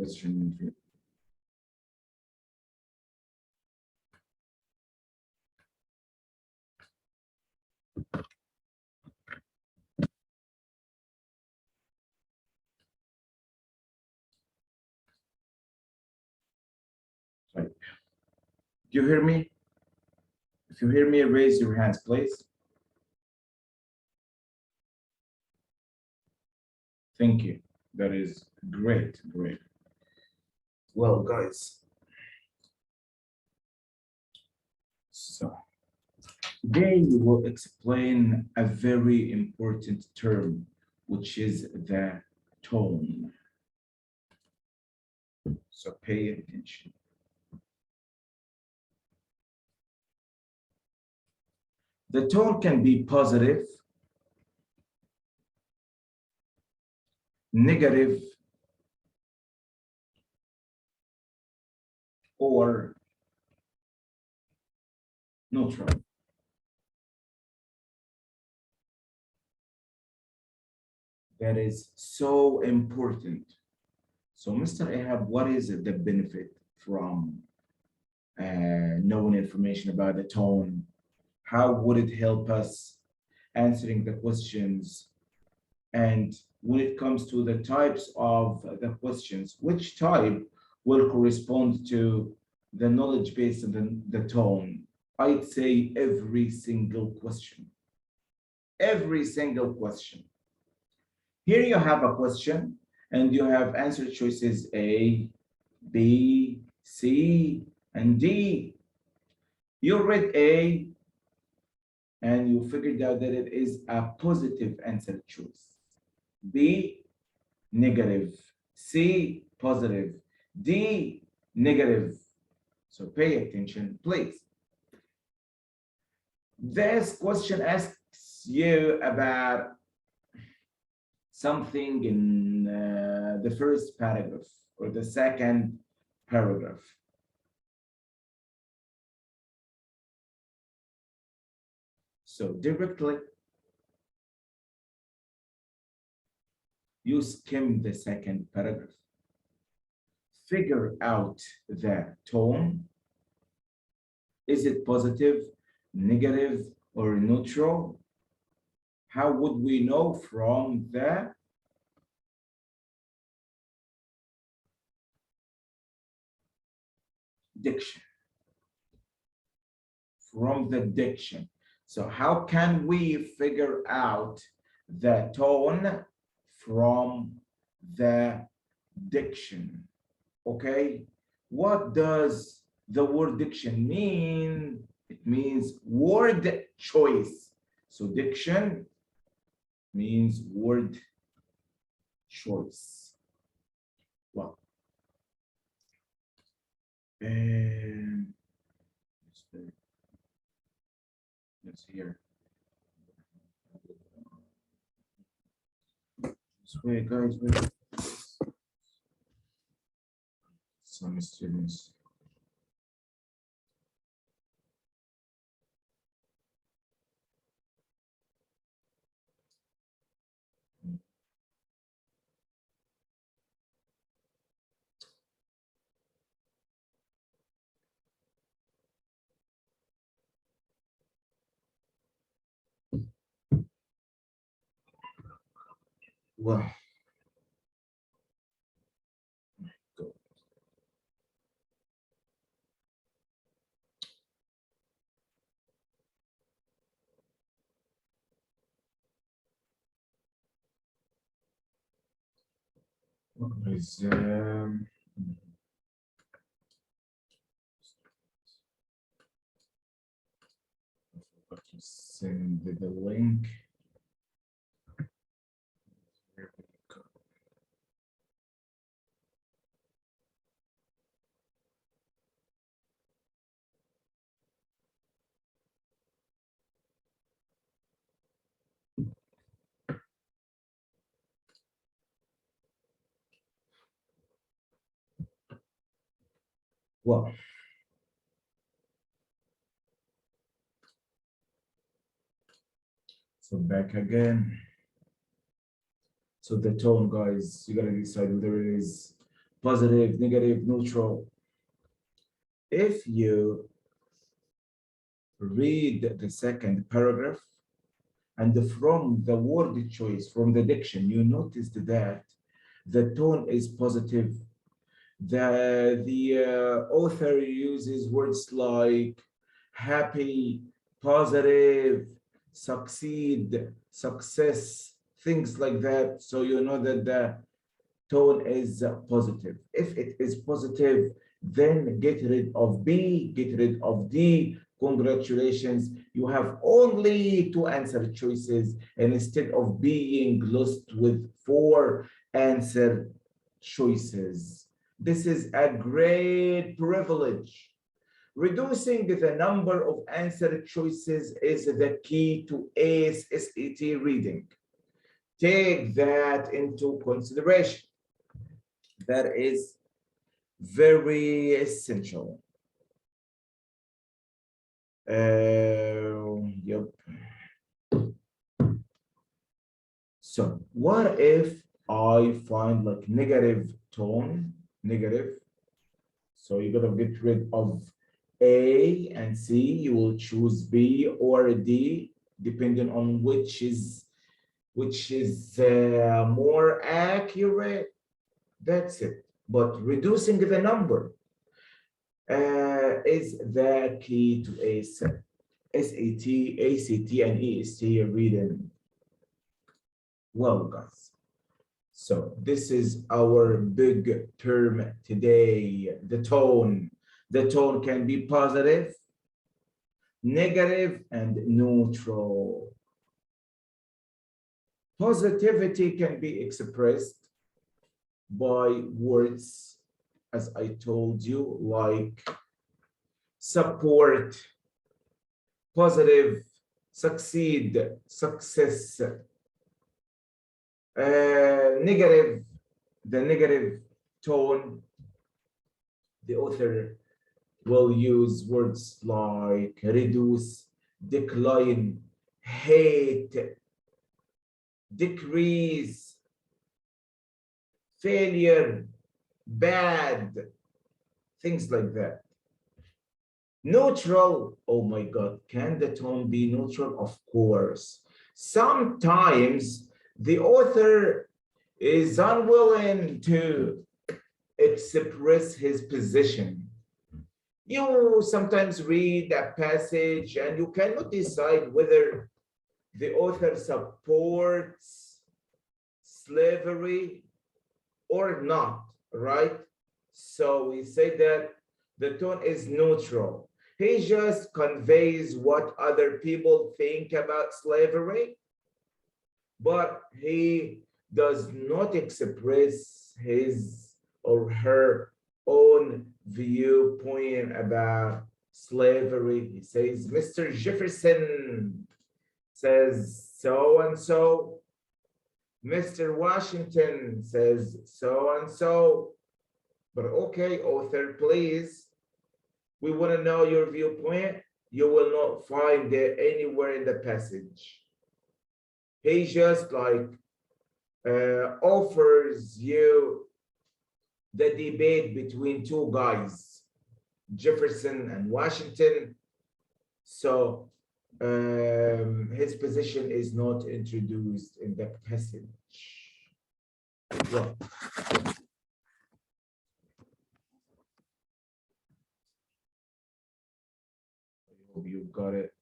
question. Right. Do you hear me? If you hear me, raise your hands, please. Thank you. That is great, great. Well, guys, so today we will explain a very important term, which is the tone. So pay attention. The tone can be positive, negative, or neutral. That is so important. So, Mr. Ahab, what is the benefit from knowing information about the tone? How would it help us answering the questions? And when it comes to the types of the questions, which type will correspond to the knowledge base and the tone? I'd say every single question. Every single question. Here you have a question and you have answer choices A, B, C, and D. You read A and you figured out that it is a positive answer choice. B, negative. C, positive. D, negative. So pay attention, please. This question asks you about something in the first paragraph or the second paragraph. So directly, you skim the second paragraph. Figure out the tone. Is it positive, negative, or neutral? How would we know from the diction? From the diction. So how can we figure out the tone from the diction? Okay, what does the word diction mean? It means word choice. So diction means word choice. Well, let's hear. Wait, guys, wait. Some students. Well, go. What is send the link. Here we go. Well, so back again. So the tone, guys, you gotta decide whether it is positive, negative, neutral. If you read the second paragraph, and from the word choice, from the diction, you noticed that the tone is positive. The author uses words like happy, positive, succeed, success, things like that. So you know that the tone is positive. If it is positive, then get rid of B, get rid of D. Congratulations, you have only two answer choices instead of being lost with four answer choices. This is a great privilege. Reducing the number of answer choices is the key to ACE SAT reading. Take that into consideration. That is very essential. Yep. So what if I find like negative tone, negative? So you're gonna get rid of A and C. You will choose B or D, depending on which is more accurate. That's it. But reducing the number is the key to ACE, SAT, ACT, and EST reading. Well, guys, so this is our big term today, the tone. The tone can be positive, negative, and neutral. Positivity can be expressed by words, as I told you, like support, positive, succeed, success. Negative, the negative tone, the author will use words like reduce, decline, hate, decrease, failure, bad, things like that. Neutral, oh my God, can the tone be neutral? Of course. Sometimes the author is unwilling to express his position. You sometimes read a passage and you cannot decide whether the author supports slavery or not, right? So we say that the tone is neutral. He just conveys what other people think about slavery, but he does not express his or her own viewpoint about slavery. He says, Mr. Jefferson says so and so. Mr. Washington says so and so. But okay, author, please, we want to know your viewpoint. You will not find it anywhere in the passage. He just like offers you the debate between two guys, Jefferson and Washington. So his position is not introduced in the passage. Well, I hope you got it.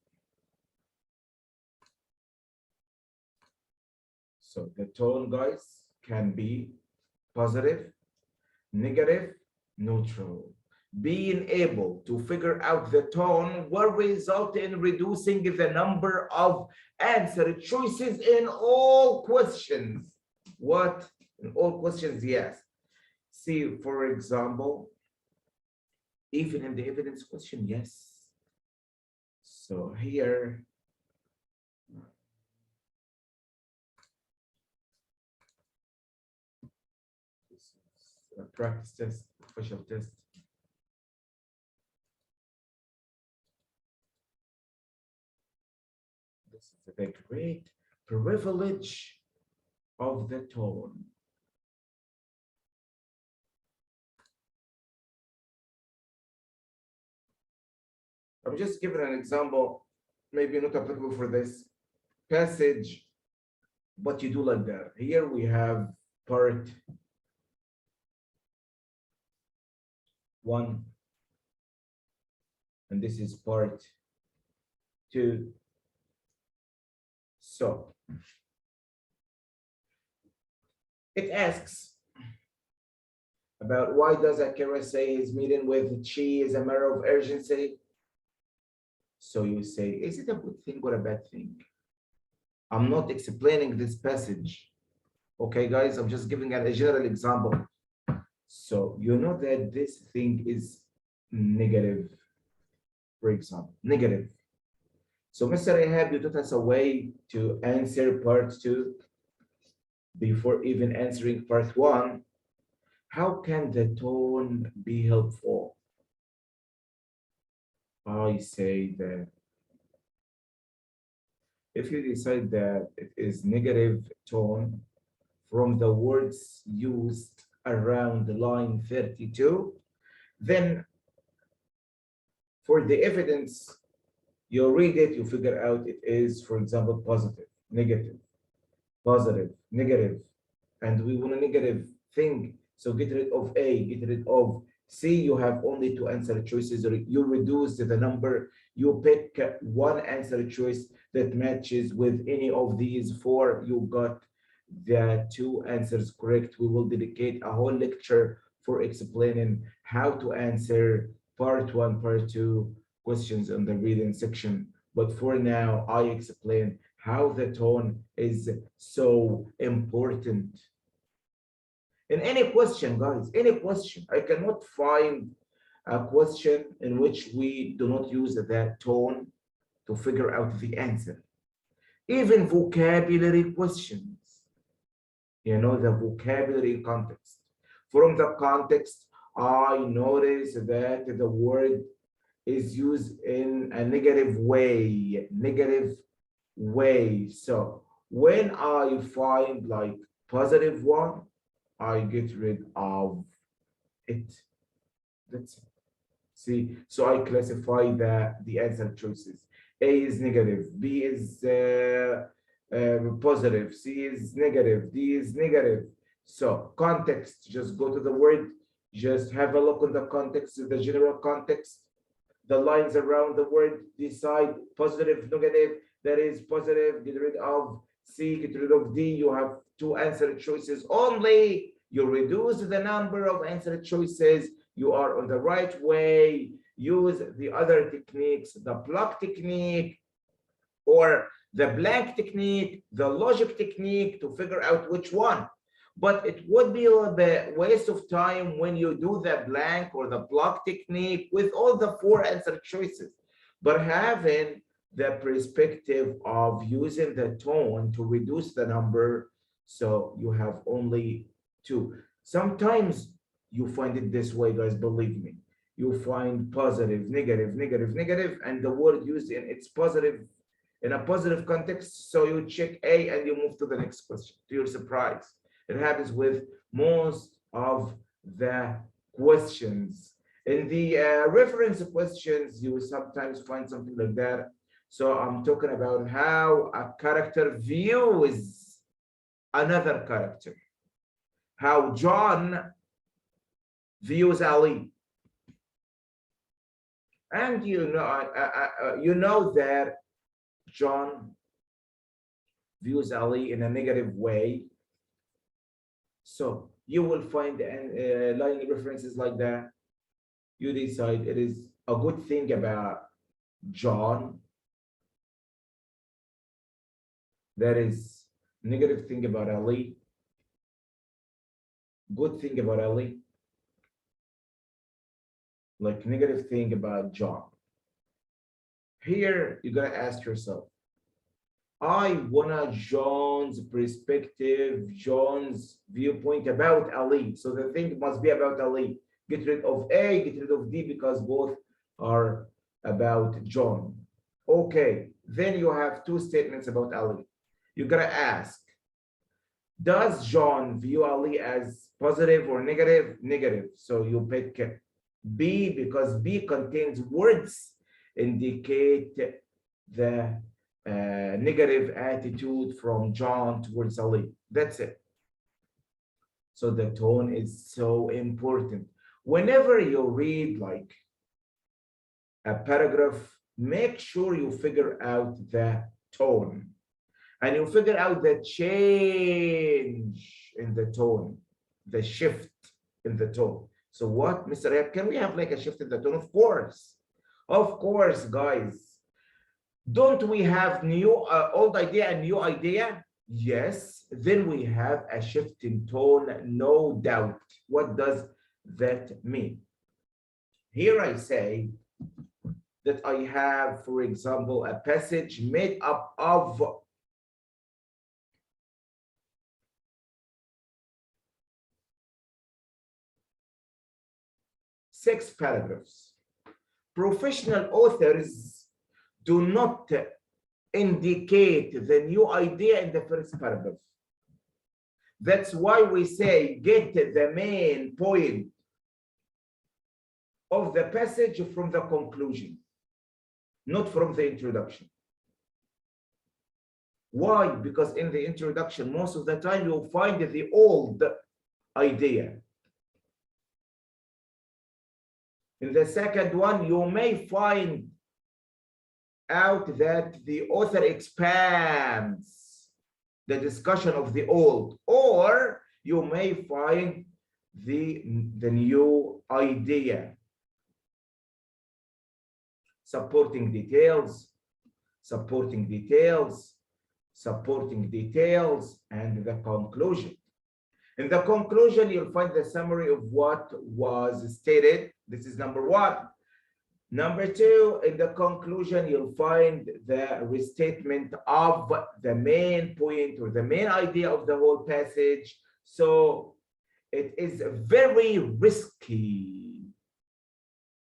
So the tone, guys, can be positive, negative, neutral. Being able to figure out the tone will result in reducing the number of answer choices in all questions. What? In all questions, yes. See, for example, even in the evidence question, yes. So here, this is a practice test, official test. This is the great privilege of the tone. I'm just giving an example, maybe not applicable for this passage, but you do like that. Here we have part 1, and this is part 2. So it asks about why does Akira say his meeting with Chi is a matter of urgency? So you say, is it a good thing or a bad thing? I'm not explaining this passage. Okay, guys, I'm just giving a general example. So you know that this thing is negative, for example, negative. So Mr. Ahab, you taught us a way to answer part 2 before even answering part 1. How can the tone be helpful? I say that if you decide that it is negative tone from the words used around line 32, then for the evidence, you read it, you figure out it is, for example, positive, negative, and we want a negative thing. So get rid of A, get rid of C. You have only 2 answer choices. You reduce the number. You pick one answer choice that matches with any of these 4. You got the 2 answers correct. We will dedicate a whole lecture for explaining how to answer part 1, part 2 questions in the reading section. But for now, I explain how the tone is so important. In any question, guys, any question, I cannot find a question in which we do not use that tone to figure out the answer. Even vocabulary questions, you know, the vocabulary context. From the context, I notice that the word is used in a negative way, So when I find like positive one, I get rid of it. That's it. See, so I classify the answer choices. A is negative, B is positive, C is negative, D is negative. So context, just go to the word, just have a look on the context, the general context, the lines around the word, decide positive, negative, that is positive, get rid of C, get rid of D. You have 2 answer choices only. You reduce the number of answer choices. You are on the right way. Use the other techniques, the block technique or the blank technique, the logic technique to figure out which one. But it would be a waste of time when you do the blank or the block technique with all the 4 answer choices. But having the perspective of using the tone to reduce the number, so you have only 2. Sometimes you find it this way, guys, believe me. You find positive, negative, and the word used in its positive, in a positive context. So you check A and you move to the next question, to your surprise. It happens with most of the questions. In the reference questions, you will sometimes find something like that. So I'm talking about how a character views another character. How John views Ali. And you know that John views Ali in a negative way. So you will find line references like that. You decide it is a good thing about John. That is negative thing about Ali. Good thing about Ali. Like negative thing about John. Here, you gotta ask yourself, I wanna John's perspective, John's viewpoint about Ali. So the thing must be about Ali. Get rid of A, get rid of D because both are about John. Okay, then you have 2 statements about Ali. You gotta ask, does John view Ali as positive or negative? Negative. So you pick B because B contains words indicate the negative attitude from John towards Ali. That's it. So the tone is so important. Whenever you read like a paragraph, make sure you figure out the tone and you figure out the change in the tone, the shift in the tone. So what, Mr. Ed, can we have like a shift in the tone? Of course, guys. Don't we have new, old idea and new idea? Yes, then we have a shift in tone, no doubt. What does that mean? Here I say that I have, for example, a passage made up of 6 paragraphs. Professional authors do not indicate the new idea in the first paragraph. That's why we say get the main point of the passage from the conclusion, not from the introduction. Why? Because in the introduction, most of the time you'll find the old idea. In the second one, you may find out that the author expands the discussion of the old, or you may find the new idea, supporting details, supporting details, supporting details, and the conclusion. In the conclusion, you'll find the summary of what was stated. This is number 1. Number 2, in the conclusion, you'll find the restatement of the main point or the main idea of the whole passage. So it is very risky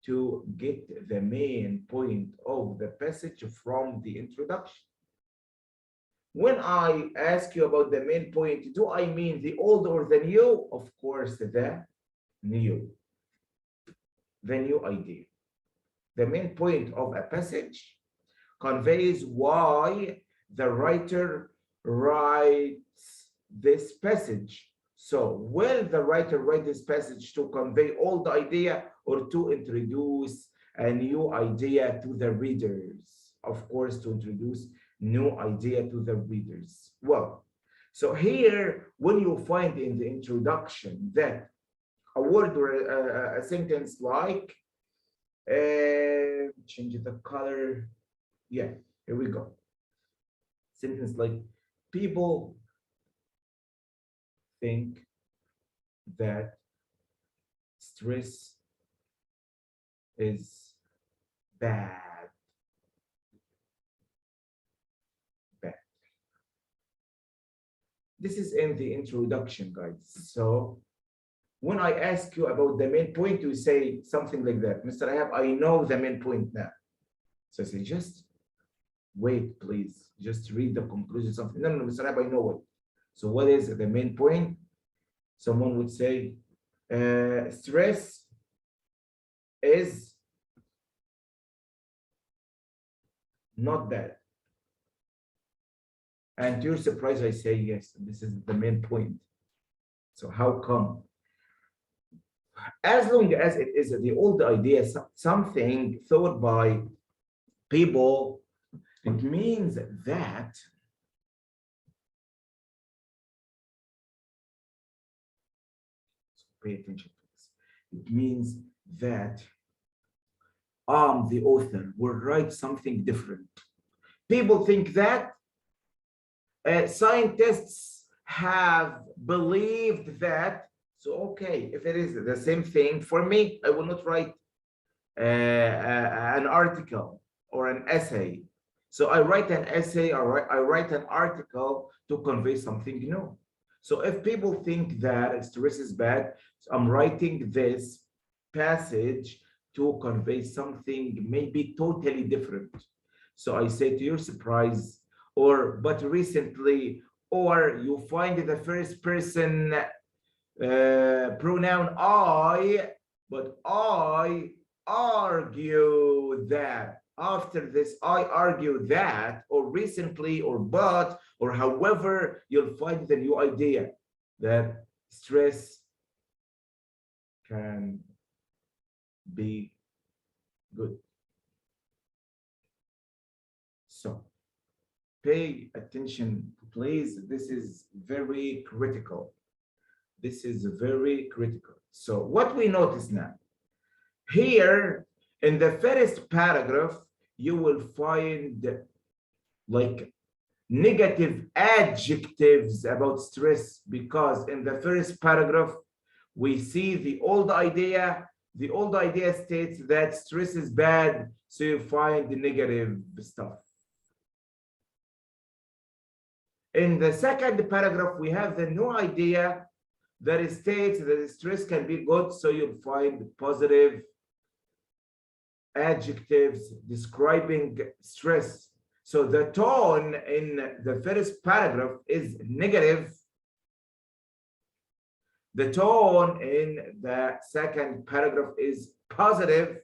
to get the main point of the passage from the introduction. When I ask you about the main point, do I mean the old or the new? Of course, the new idea. The main point of a passage conveys why the writer writes this passage. So will the writer write this passage to convey old idea or to introduce a new idea to the readers? Of course, to introduce new idea to the readers. Well, so here, when you find in the introduction that a word or a sentence like, change the color. Yeah, here we go. Sentence like, people think that stress is bad. This is in the introduction, guys. So when I ask you about the main point, you say something like that. Mr. Ahab, I know the main point now. So I say, just wait, please. Just read the conclusion, something. No, Mr. Ahab, I know it. So what is the main point? Someone would say, stress is not bad. And to your surprise, I say, yes, this is the main point. So how come? As long as it is the old idea, something thought by people, it means that pay attention to this. It means that the author will write something different. People think that scientists have believed that. So, okay, if it is the same thing, for me, I will not write an article or an essay. So I write an essay or I write an article to convey something new. So if people think that stress is bad, so I'm writing this passage to convey something maybe totally different. So I say to your surprise, but recently, or you find the first person pronoun I, but I argue that. After this, I argue that, or recently, or but, or however, you'll find the new idea that stress can be good. So pay attention, please. This is very critical. This is very critical. So what we notice now, here in the first paragraph, you will find like negative adjectives about stress, because in the first paragraph, we see the old idea. The old idea states that stress is bad, so you find the negative stuff. In the second paragraph, we have the new idea that states that stress can be good, so you'll find positive adjectives describing stress. So the tone in the first paragraph is negative. The tone in the second paragraph is positive.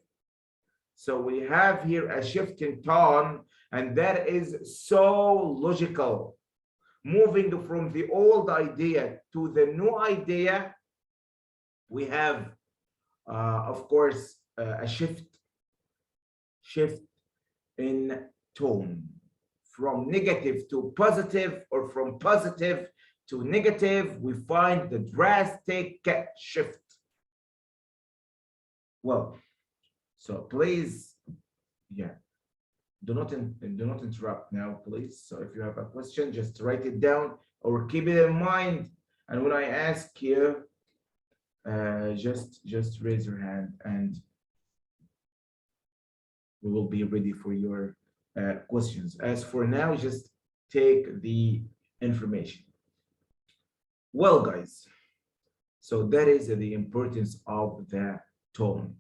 So we have here a shift in tone, and that is so logical. Moving from the old idea to the new idea, we have, of course, a shift in tone from negative to positive, or from positive to negative. We find the drastic shift. Well, so please, yeah, do not interrupt now, please. So if you have a question, just write it down or keep it in mind. And when I ask you, just raise your hand, and we will be ready for your questions. As for now, just take the information. Well, guys, so that is the importance of the tone.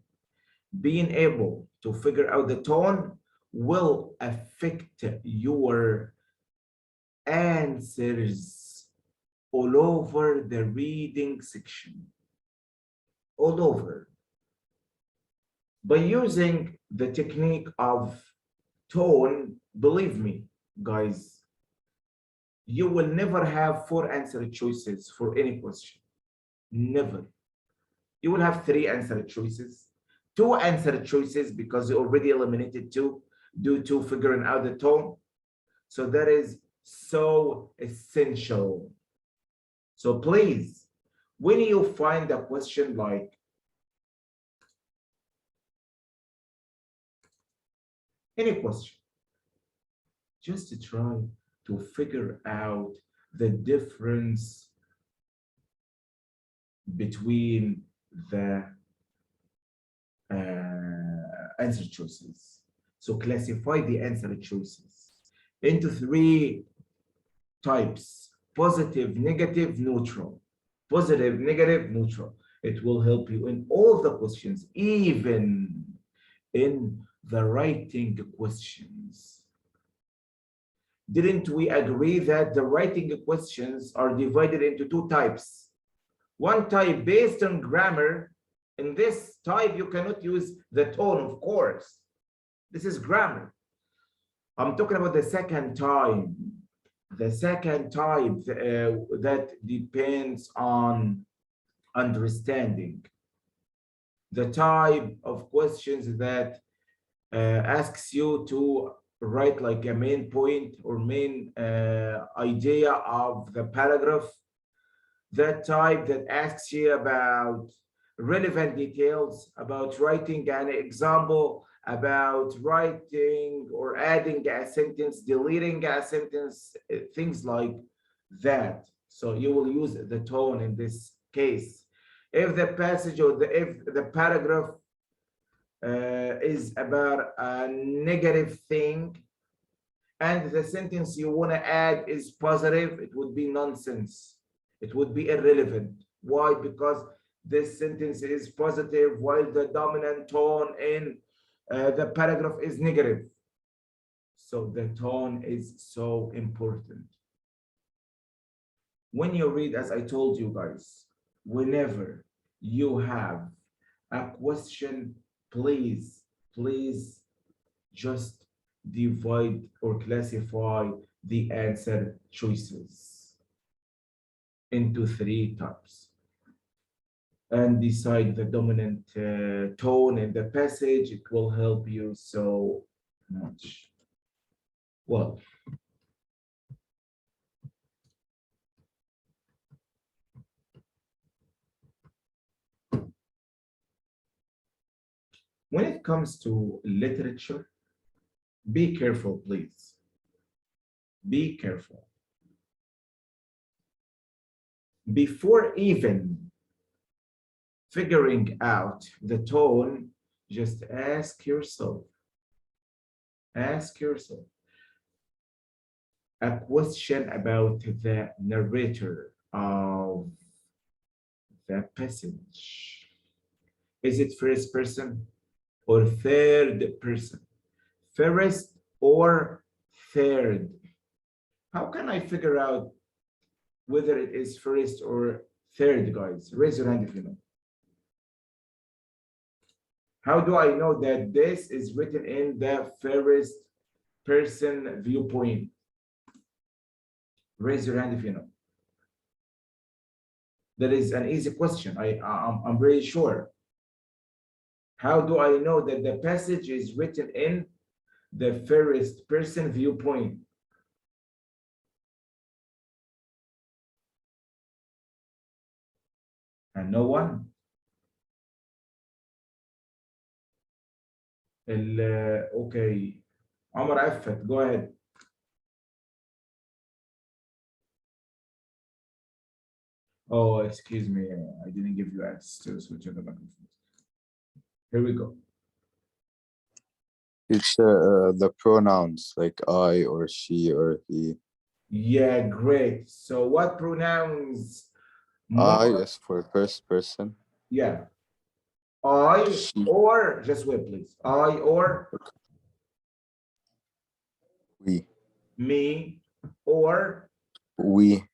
Being able to figure out the tone will affect your answers all over the reading section, all over. By using the technique of tone, believe me, guys, you will never have 4 answer choices for any question. Never. You will have 3 answer choices, 2 answer choices, because you already eliminated 2 due to figuring out the tone. So that is so essential. So please, when you find a question like any question, just to try to figure out the difference between the answer choices. So classify the answer choices into 3 types: positive, negative, neutral. Positive, negative, neutral. It will help you in all the questions, even in the writing questions. Didn't we agree that the writing questions are divided into 2 types? One type based on grammar. In this type, you cannot use the tone, of course. This is grammar. I'm talking about the second type. The second type that depends on understanding. The type of questions that asks you to write like a main point or main idea of the paragraph. That type that asks you about relevant details, about writing an example, about writing or adding a sentence, deleting a sentence, things like that. So you will use the tone in this case. If the passage or if the paragraph is about a negative thing and the sentence you want to add is positive, it would be nonsense. It would be irrelevant. Why? Because this sentence is positive while the dominant tone in the paragraph is negative. So the tone is so important. When you read, as I told you guys, whenever you have a question please, please just divide or classify the answer choices into three types and decide the dominant tone in the passage. It will help you so much. Well, when it comes to literature, be careful, please. Be careful. Before even figuring out the tone, just ask yourself a question about the narrator of the passage. Is it first person or third person? First or third? How can I figure out whether it is first or third, guys? Raise your hand if you know. How do I know that this is written in the first person viewpoint? Raise your hand if you know. That is an easy question. I'm very sure. How do I know that the passage is written in the first person viewpoint? And no one? Okay. Omar Affat, go ahead. Oh, excuse me. I didn't give you access to switch on the microphone. Here we go. It's the pronouns like I or she or he. Yeah, great. So what pronouns? I is for first person. Yeah. I She. or, just wait, please. I or We. me or We.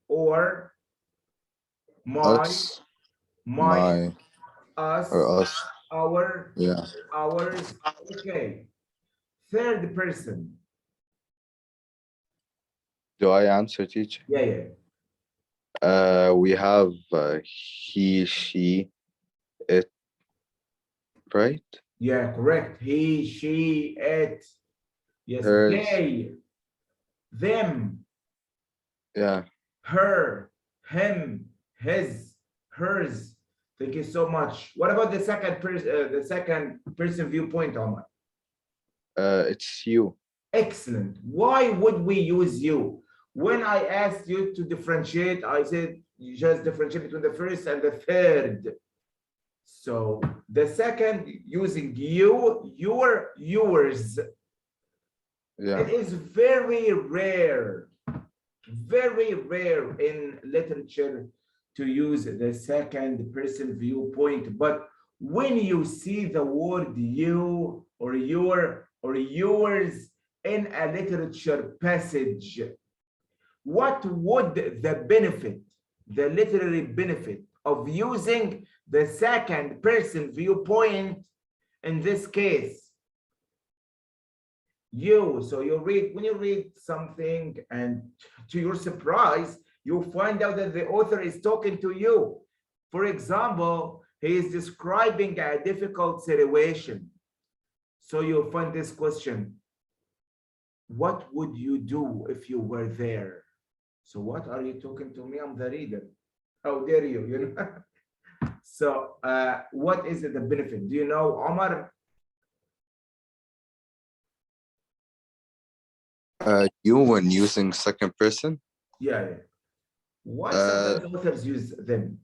or my, Us. My. us, Or us. our, Yeah. ours. Okay. Third person. Do I answer, teacher? Yeah, yeah. We have he, she, it. Right? Yeah, correct. He, she, it. Yes, Hers. they, them, Yeah. her, him, his, hers. Thank you so much. What about the second person viewpoint, Omar? It's you. Excellent. Why would we use you? When I asked you to differentiate, I said you just differentiate between the first and the third. So the second, using you, your, yours. Yeah. It is very rare in literature to use the second person viewpoint. But when you see the word you or your or yours in a literature passage, what would the benefit, the literary benefit of using the second person viewpoint in this case? You, so you read, when you read something and to your surprise, you find out that the author is talking to you. For example, he is describing a difficult situation. So you'll find this question: what would you do if you were there? So what are you talking to me? I'm the reader. How dare you, you know? So what is the benefit? Do you know, Omar? You when using second person? Yeah. Why sometimes authors use them?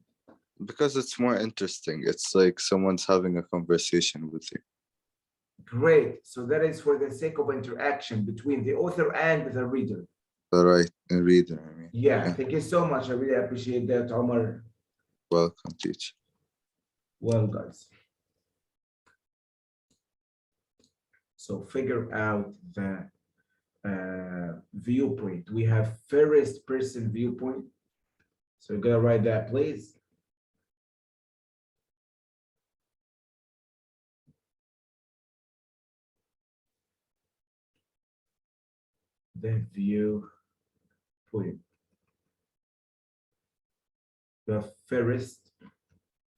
Because it's more interesting. It's like someone's having a conversation with you. Great. So that is for the sake of interaction between the author and the reader. The right reader, I mean. Yeah, thank you so much. I really appreciate that, Omar. Welcome, teacher. Well, guys. So figure out the viewpoint. We have first person viewpoint. So you're gonna write that, please. the viewpoint. The first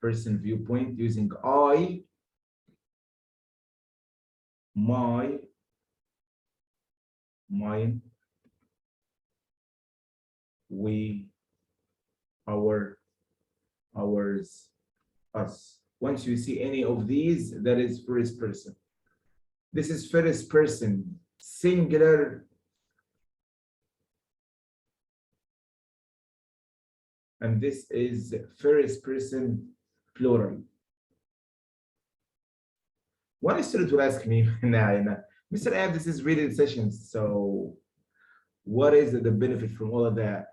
person viewpoint using I, my, mine, we, our, ours, us. Once you see any of these, that is first person. This is first person, singular. And this is first person, plural. One student will ask me, nah, Mr. Ab, this is reading sessions, so what is the benefit from all of that?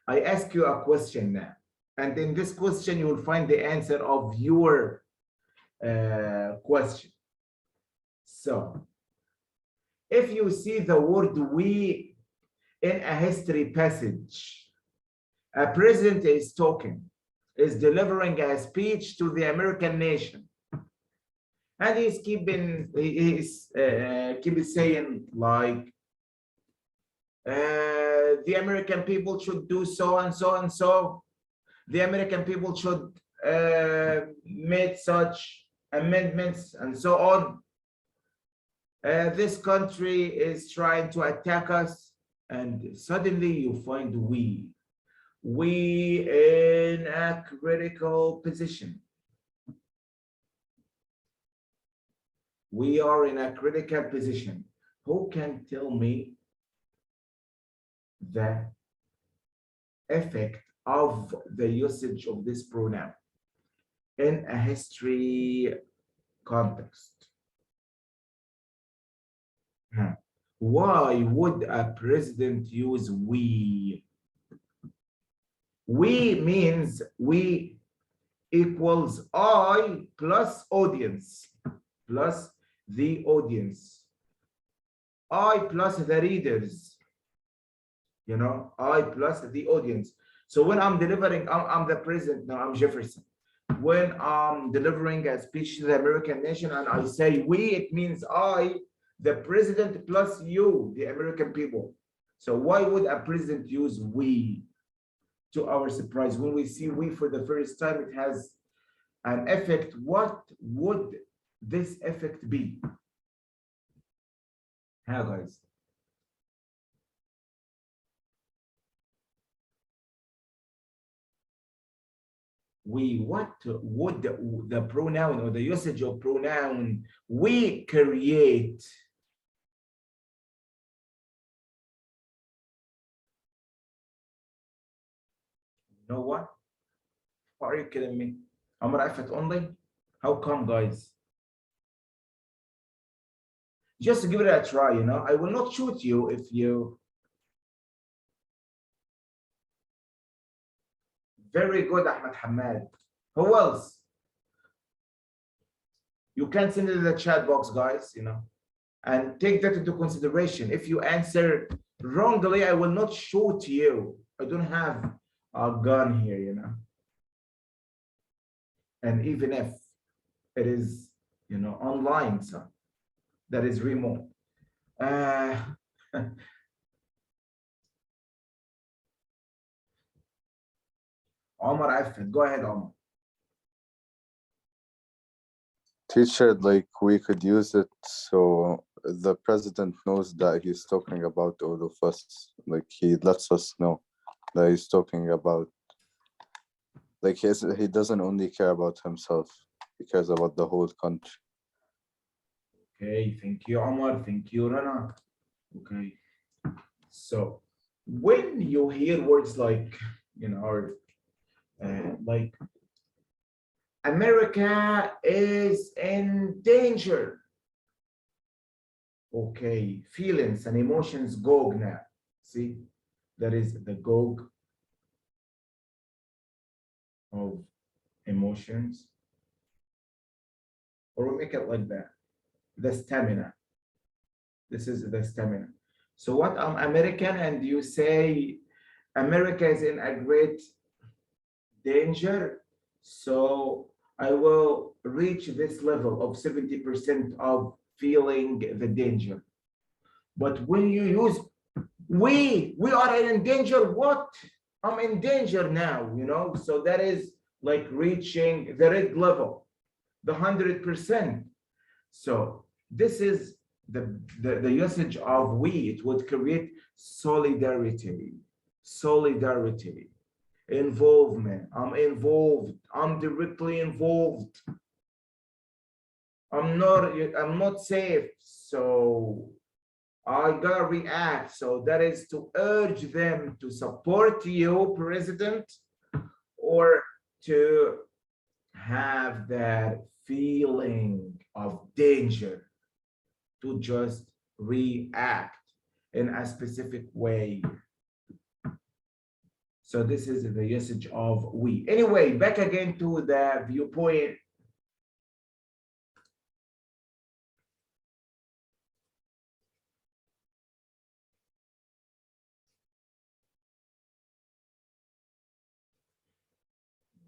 I ask you a question now, and in this question, you will find the answer of your question. So, if you see the word we in a history passage, a president is talking, is delivering a speech to the American nation. And he's keep saying like, the American people should do so and so and so. The American people should make such amendments and so on. This country is trying to attack us, and suddenly you find we in a critical position. We are in a critical position. Who can tell me the effect of the usage of this pronoun in a history context? Why would a president use we? We means we equals I plus audience, plus the audience, I plus the readers, I plus the audience. So when I'm delivering, I'm the president now, I'm Jefferson. When I'm delivering a speech to the American nation and I say we, it means I, the president, plus you, the American people. So why would a president use we? To our surprise, when we see we for the first time, it has an effect. What would this effect be? How, guys? What would the pronoun or the usage of pronoun we create? You know what? Why are you kidding me? Amr Afat only? How come, guys? Just give it a try, I will not shoot you if you. Very good, Ahmed Hamad. Who else? You can send it in the chat box, guys, and take that into consideration. If you answer wrongly, I will not shoot you. I don't have a gun here, And even if it is, online, so that is remote. Omar Afed, go ahead, Omar. Teacher, like we could use it so the president knows that he's talking about all of us. Like he lets us know that he's talking about, like he doesn't only care about himself, he cares about the whole country. Okay, thank you, Omar. Thank you, Rana. Okay, so when you hear words like, like America is in danger. Okay, feelings and emotions go now. See, that is the GOG of emotions. Or we make it like that. The stamina. This is the stamina. So what, I'm American and you say America is in a great danger. So I will reach this level of 70% of feeling the danger. But when you use We are in danger. What? I'm in danger now, you know? So that is like reaching the red level, the 100%. So this is the usage of we. It would create solidarity, solidarity, involvement. I'm involved. I'm directly involved. I'm not safe. So I gotta react. So that is to urge them to support you, President, or to have that feeling of danger, to just react in a specific way. So this is the usage of we. Anyway, back again to the viewpoint.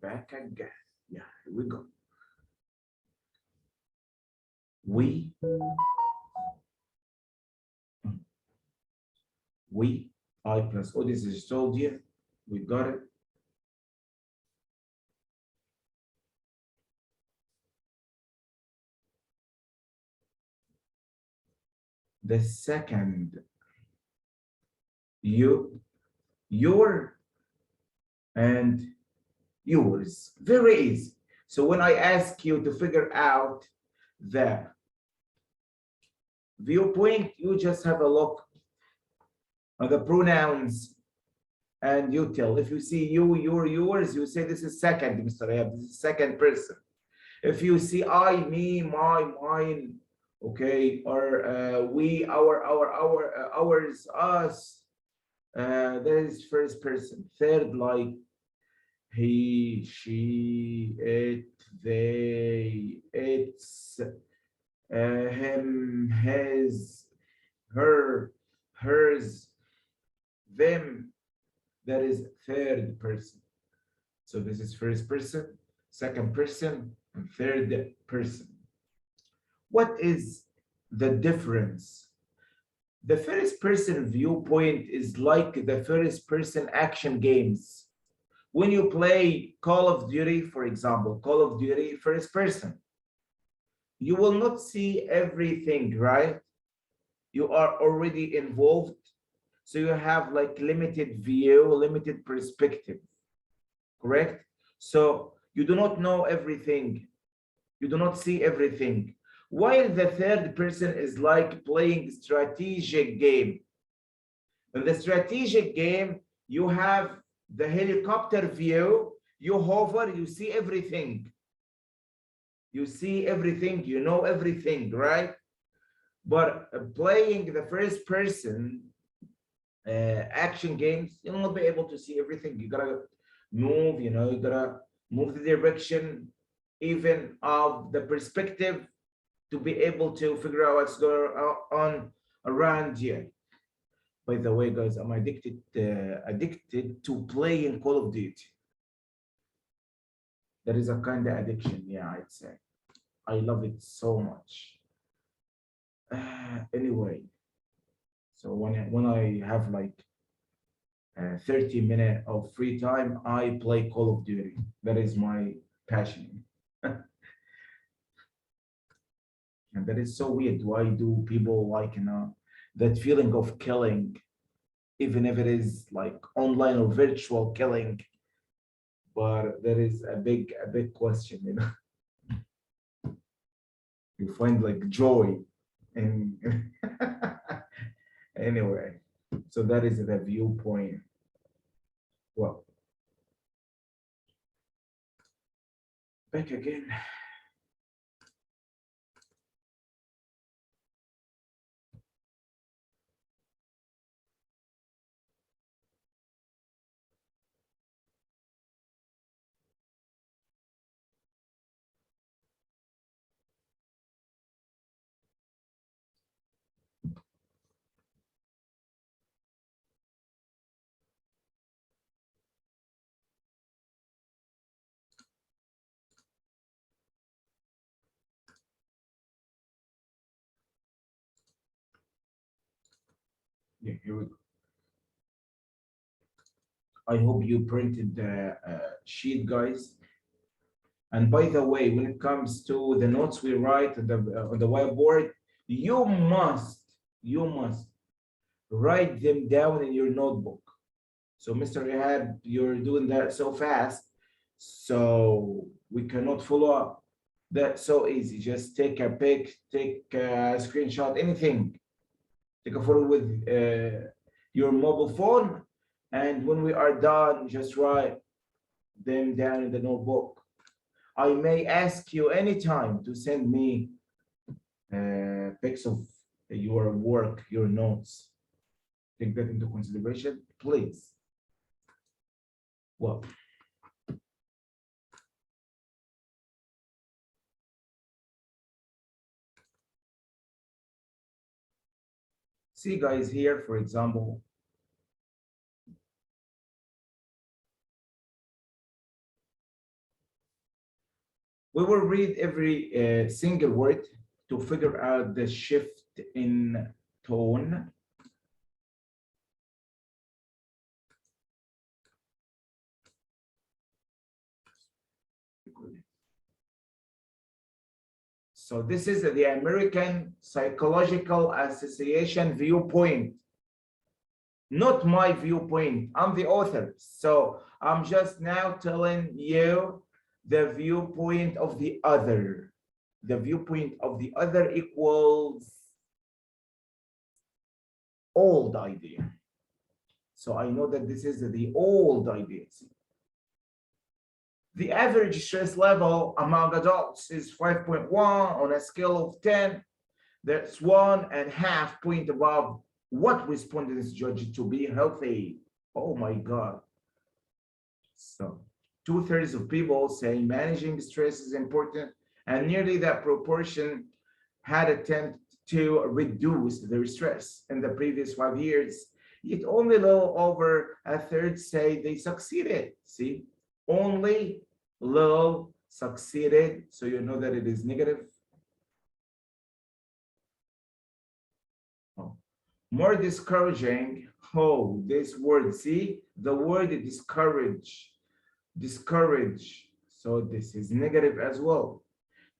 Back again. Yeah, here we go. We, I plus O, this is told you. We got it. The second, you, your, and yours. Very easy. So when I ask you to figure out the viewpoint, you just have a look at the pronouns and you tell. If you see you, your, yours, you say this is second, Mr. Ayab, this is second person. If you see I, me, my, mine, okay, or we, our, ours, us, that is first person. Third, like he, she, it, they, it's, him, his, her, hers, them, that is third person. So this is first person, second person, and third person. What is the difference? The first person viewpoint is like the first person action games. When you play Call of Duty, for example, Call of Duty first person, you will not see everything, right? You are already involved. So you have like limited view, limited perspective, correct? So you do not know everything. You do not see everything. While the third person is like playing strategic game. In the strategic game, you have the helicopter view, you hover, you see everything. You see everything, you know everything, right? But playing the first person action games, you'll not be able to see everything. You gotta move, you know, you gotta move the direction, even of the perspective, to be able to figure out what's going on around you. By the way, guys, I'm addicted to playing Call of Duty. There is a kind of addiction, yeah, I'd say. I love it so much. Anyway, so when I have like 30 minutes of free time, I play Call of Duty. That is my passion. And that is so weird. Why do people like, you know, that feeling of killing, even if it is like online or virtual killing? But there is a big question, you know. You find like joy in anyway. So that is the viewpoint. Well, back again. Yeah, here we go. I hope you printed the sheet, guys. And by the way, when it comes to the notes we write on the whiteboard, you must write them down in your notebook. So Mr. Ihab, you're doing that so fast, so we cannot follow up. That's so easy. Just take a pic, take a screenshot, anything. Take a photo with your mobile phone, and when we are done, just write them down in the notebook. I may ask you anytime to send me pics of your work, your notes. Take that into consideration, please. Well, see guys here, for example, we will read every single word to figure out the shift in tone. So this is the American Psychological Association viewpoint, not my viewpoint. I'm the author. So I'm just now telling you the viewpoint of the other. The viewpoint of the other equals old idea. So I know that this is the old idea. The average stress level among adults is 5.1 on a scale of 10. That's 1.5 points above what respondents judged to be healthy. Oh my God. So 2/3 of people say managing stress is important, and nearly that proportion had attempted to reduce their stress in the previous 5 years. Yet only a little over a third say they succeeded. See, only little succeeded. So you know that it is negative. Oh. More discouraging. Oh, this word, see the word discourage. So this is negative as well.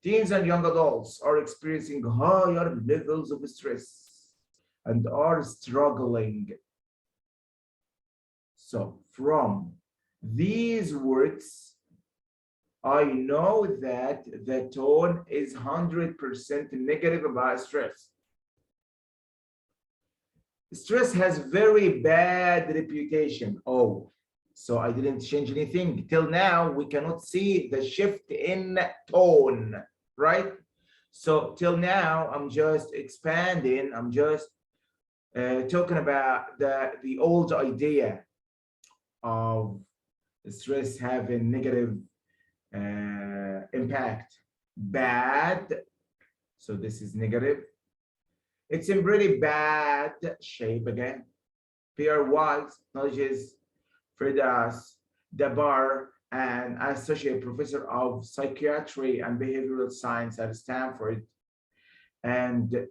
Teens and young adults are experiencing higher levels of stress and are struggling. So from these words, I know that the tone is 100% negative about stress. Stress has very bad reputation. Oh, so I didn't change anything. Till now, we cannot see the shift in tone, right? So till now, I'm just expanding. I'm just talking about the old idea of stress having negative impact. Bad. So this is negative. It's in pretty bad shape again. Pierre Weiss acknowledges Firdaus Dabar, an associate professor of psychiatry and behavioral science at Stanford, and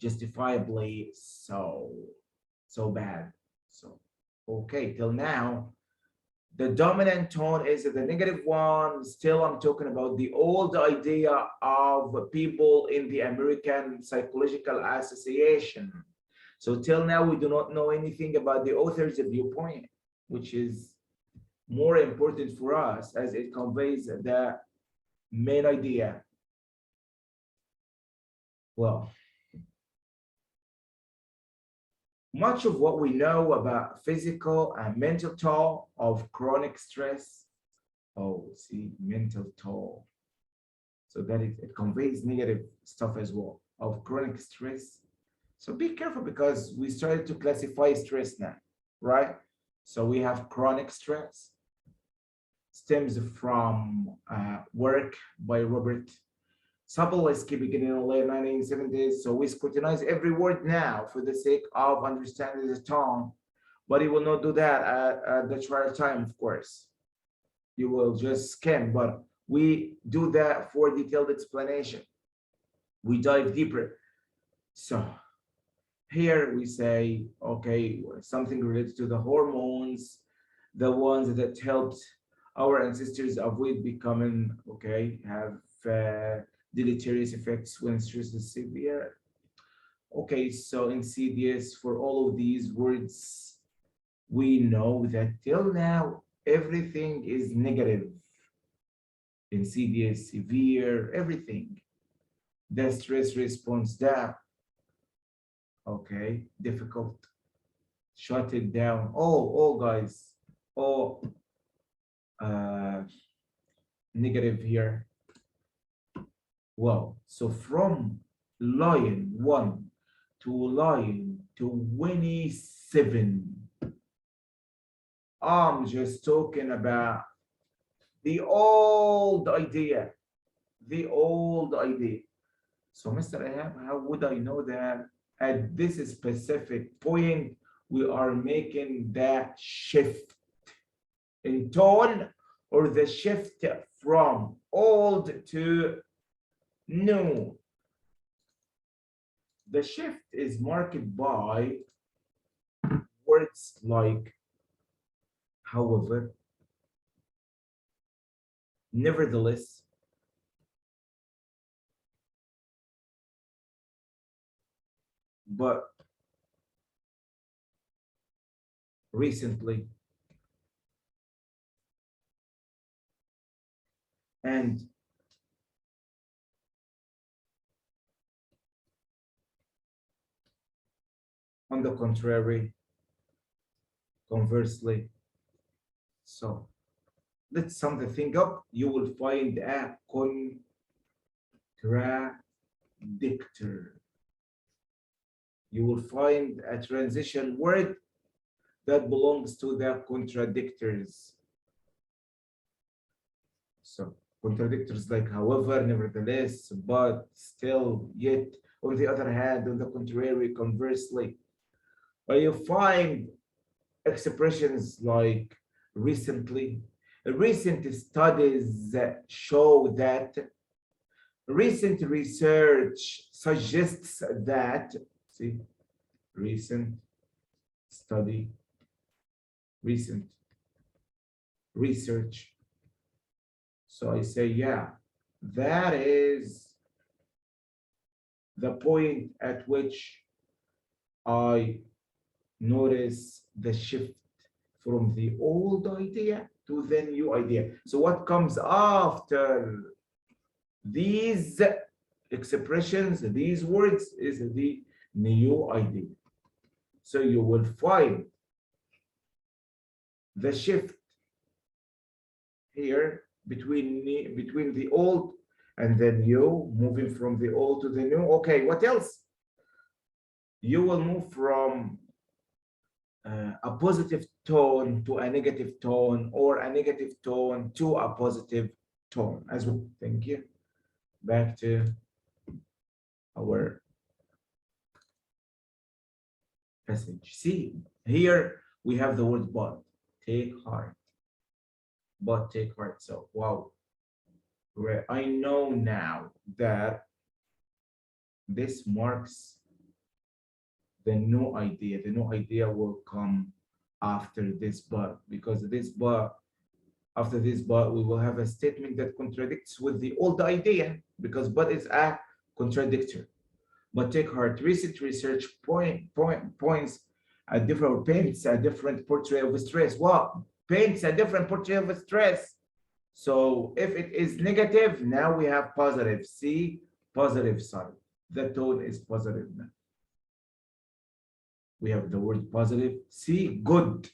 justifiably so bad. So okay, till now the dominant tone is the negative one. Still, I'm talking about the old idea of people in the American Psychological Association. So till now, we do not know anything about the author's viewpoint, which is more important for us as it conveys the main idea. Well, much of what we know about physical and mental toll of chronic stress, oh, see, mental toll. So that it conveys negative stuff as well of chronic stress. So be careful because we started to classify stress now, right? So we have chronic stress, stems from work by Robert Sapolsky beginning in the late 1970s. So we scrutinize every word now for the sake of understanding the tone, but he will not do that at the trial time, of course. You will just skim, but we do that for detailed explanation. We dive deeper. So here we say, okay, something related to the hormones, the ones that helped our ancestors avoid becoming, okay, have deleterious effects when stress is severe. Okay, so insidious, for all of these words, we know that till now, everything is negative. Insidious, severe, everything. The stress response down. Okay, difficult. Shut it down. Oh, guys. Oh, uh, negative here. Well, so from line 1 to line 27, I'm just talking about the old idea. The old idea. So, Mr. Ahab, how would I know that at this specific point we are making that shift in tone, or the shift from old to new? The shift is marked by words like however, nevertheless, but, recently, and on the contrary, conversely. So let's sum the thing up. You will find a contradictor. You will find a transition word that belongs to the contradictors. So contradictors like however, nevertheless, but, still, yet, on the other hand, on the contrary, conversely. But you find expressions like recently. Recent studies that show that, recent research suggests that, see, recent study, recent research. So I say, yeah, that is the point at which I notice the shift from the old idea to the new idea. So what comes after these expressions, these words, is the new idea. So you will find the shift here between the old and the new, moving from the old to the new. Okay, what else? You will move from a positive tone to a negative tone, or a negative tone to a positive tone as well. Thank you. Back to our passage. See, here we have the word but. Take heart. But take heart. So, wow. I know now that this marks the new idea. The new idea will come after this but, because this but, after this but, we will have a statement that contradicts with the old idea, because but is a contradictor. But take heart. Recent research points a different, paints a different portrait of stress. What? Paints a different portrait of stress. So if it is negative, now we have positive. See, positive side. The tone is positive now. We have the word positive. See, good.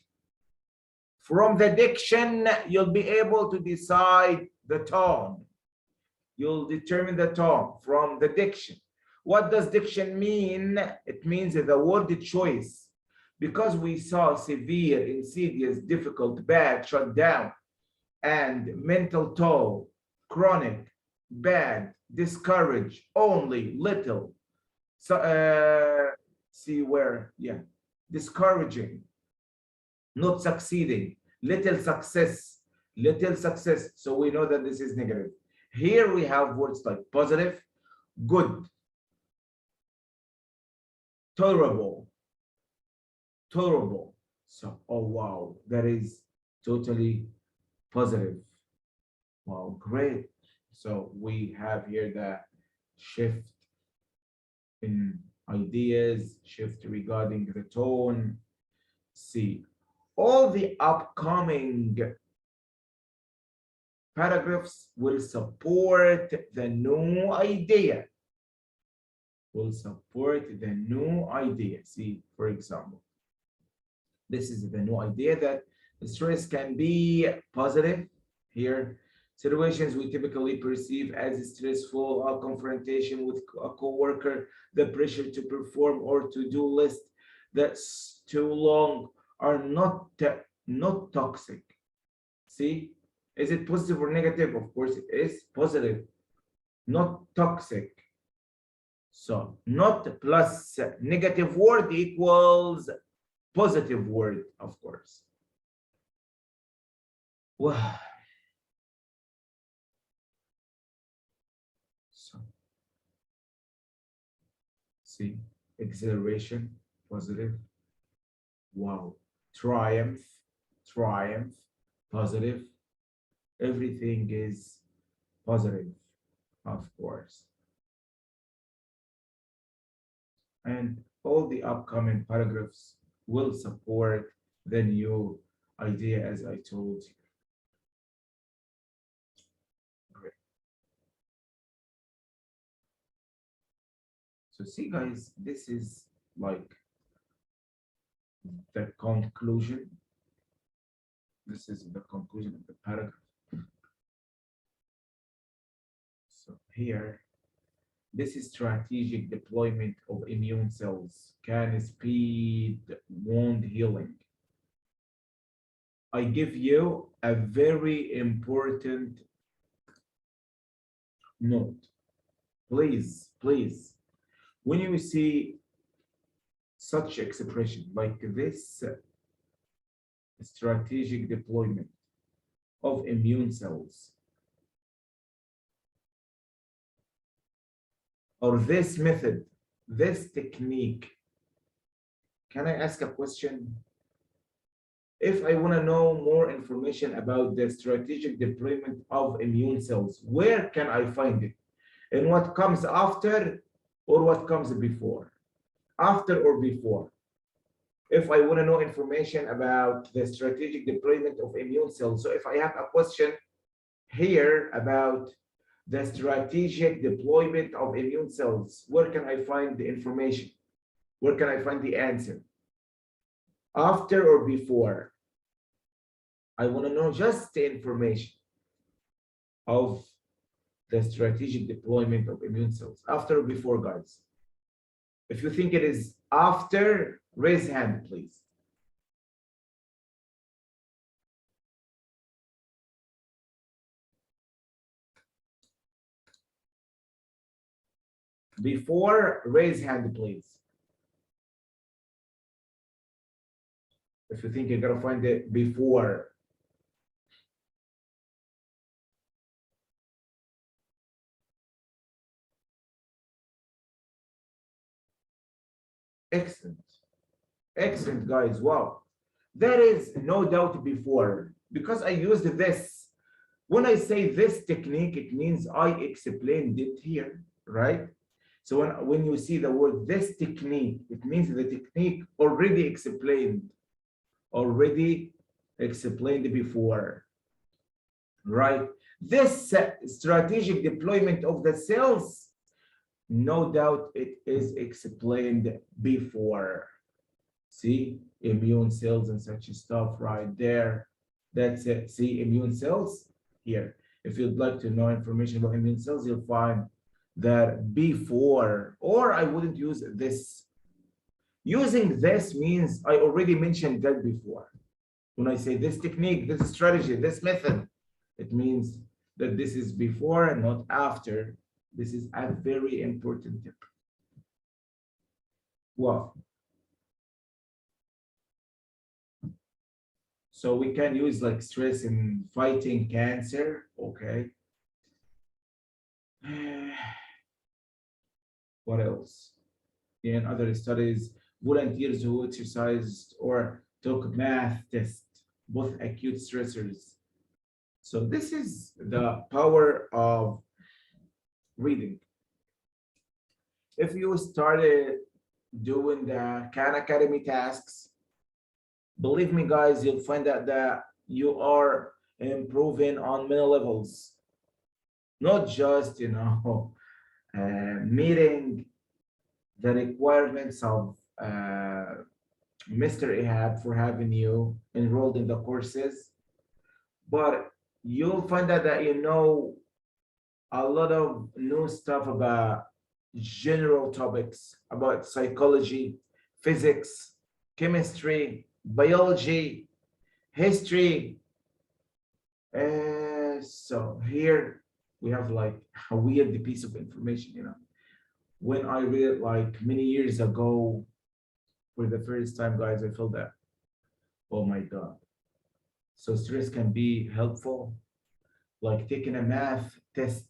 From the diction, you'll be able to decide the tone. You'll determine the tone from the diction. What does diction mean? It means the word choice. Because we saw severe, insidious, difficult, bad, shut down, and mental toll, chronic, bad, discourage, only, little. So, see where, yeah, discouraging, not succeeding, little success, little success. So we know that this is negative. Here we have words like positive, good, tolerable, tolerable. So, oh wow, that is totally positive. Well, great. So we have here the shift in ideas, shift regarding the tone. See, all the upcoming paragraphs will support the new idea. Will support the new idea. See, for example, this is the new idea that stress can be positive. Here, situations we typically perceive as stressful, a confrontation with a coworker, the pressure to perform or to-do list that's too long are not toxic. See, is it positive or negative? Of course it is positive, not toxic. So not plus negative word equals positive word, of course. Wow. So see, exhilaration, positive. Wow. Triumph, triumph, positive. Everything is positive, of course. And all the upcoming paragraphs will support the new idea as I told you. Great. So see guys, this is like the conclusion. This is the conclusion of the paragraph. So here, this is strategic deployment of immune cells can speed wound healing. I give you a very important note. Please, please, when you see such expression like this, strategic deployment of immune cells, or this method, this technique, can I ask a question? If I want to know more information about the strategic deployment of immune cells, where can I find it? And what comes after or what comes before? After or before? If I want to know information about the strategic deployment of immune cells, so if I have a question here about the strategic deployment of immune cells, where can I find the information? Where can I find the answer? After or before? I want to know just the information of the strategic deployment of immune cells. After or before, guys? If you think it is after, raise hand, please. Before, raise hand, please. If you think you're gonna find it before. Excellent. Excellent, guys. Wow. There is no doubt before, because I used this. When I say this technique, it means I explained it here, right? So when you see the word this technique, it means the technique already explained before, right? This strategic deployment of the cells, no doubt it is explained before. See, immune cells and such stuff right there. That's it. See, immune cells here. If you'd like to know information about immune cells, you'll find that before, or I wouldn't use this. Using this means I already mentioned that before. When I say this technique, this strategy, this method, it means that this is before and not after. This is a very important tip. Wow. So we can use like stress in fighting cancer, okay. What else? In other studies, volunteers who exercised or took math test, both acute stressors. So this is the power of reading. If you started doing the Khan Academy tasks, believe me, guys, you'll find out that you are improving on many levels, not just, meeting the requirements of Mr. Ihab for having you enrolled in the courses, but you'll find out that you know a lot of new stuff about general topics about psychology, physics, chemistry, biology, history. So here we have like a weird piece of information. When I read it like many years ago for the first time, guys, I felt that, oh my God. So stress can be helpful, like taking a math test.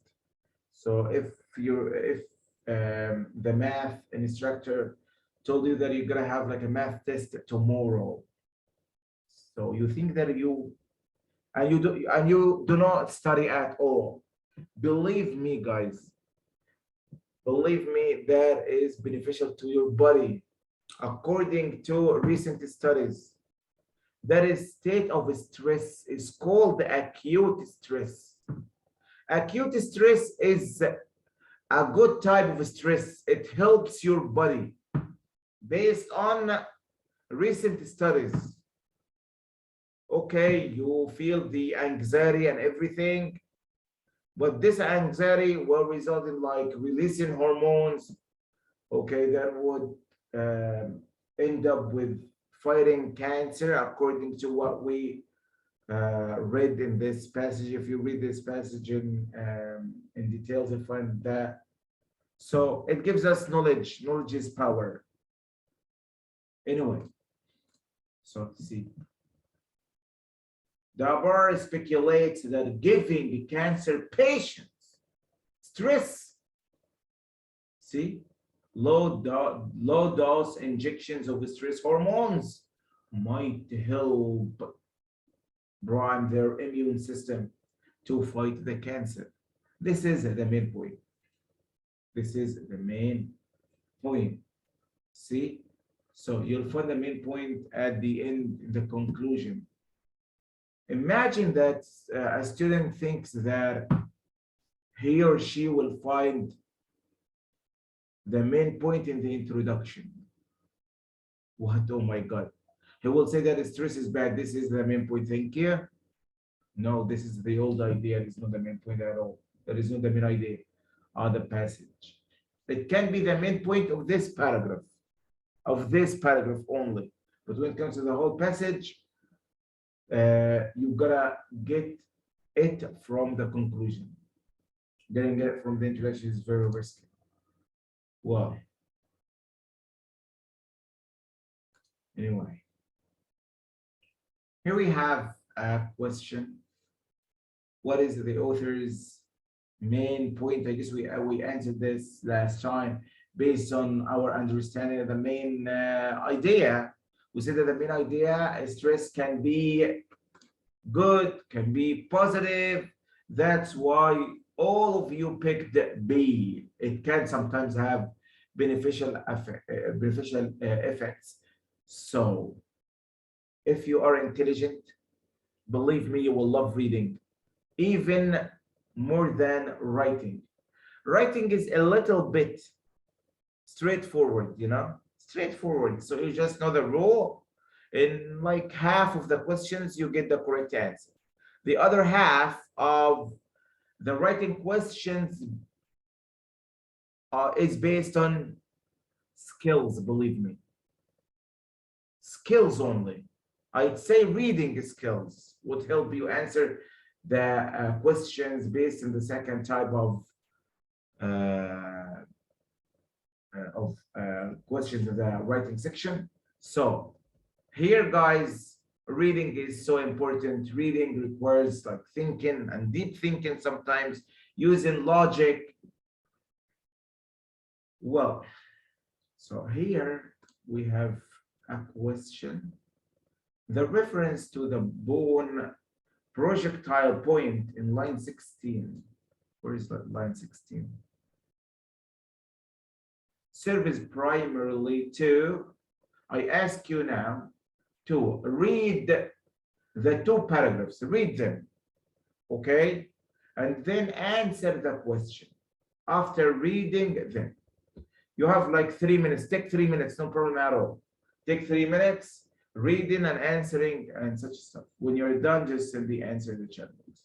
So if the math instructor told you that you're gonna have like a math test tomorrow, so you think that you do not study at all. Believe me, guys. Believe me, that is beneficial to your body. According to recent studies, that is state of stress is called acute stress. Acute stress is a good type of stress. It helps your body based on recent studies. Okay, you feel the anxiety and everything, but this anxiety will result in like releasing hormones, okay, that would end up with fighting cancer, according to what we read in this passage. If you read this passage in details, you find that. So it gives us knowledge. Knowledge is power. Anyway, so see. Dabar speculates that giving cancer patients stress, see, low dose injections of stress hormones might help prime their immune system to fight the cancer. This is the main point. This is the main point. See? So you'll find the main point at the end, the conclusion. Imagine that a student thinks that he or she will find the main point in the introduction. What? Oh my God. He will say that stress is bad. This is the main point. Thank you. No, this is the old idea. It's not the main point at all. That is not the main idea of the passage. It can be the main point of this paragraph only. But when it comes to the whole passage, you gotta get it from the conclusion. Getting it from the introduction is very risky. Well, anyway, here we have a question. What is the author's main point? I guess we answered this last time based on our understanding of the main idea. We said that the main idea is stress can be good, can be positive. That's why all of you picked B. It can sometimes have beneficial effects. So if you are intelligent, believe me, you will love reading, even more than writing. Writing is a little bit straightforward, straightforward. So you just know the rule. In like half of the questions, you get the correct answer. The other half of the writing questions is based on skills, believe me. Skills only. I'd say reading skills would help you answer the questions based on the second type of questions in the writing section. So here, guys, reading is so important. Reading requires like thinking and deep thinking, sometimes using logic. Well, so here we have a question. the reference to the bone projectile point in line 16. Where is that line 16? Serves primarily to, I ask you now to read the two paragraphs, read them, okay? And then answer the question. After reading them, you have like 3 minutes, take 3 minutes, no problem at all. Take 3 minutes, reading and answering and such stuff. When you're done, just send the answer in the chat box.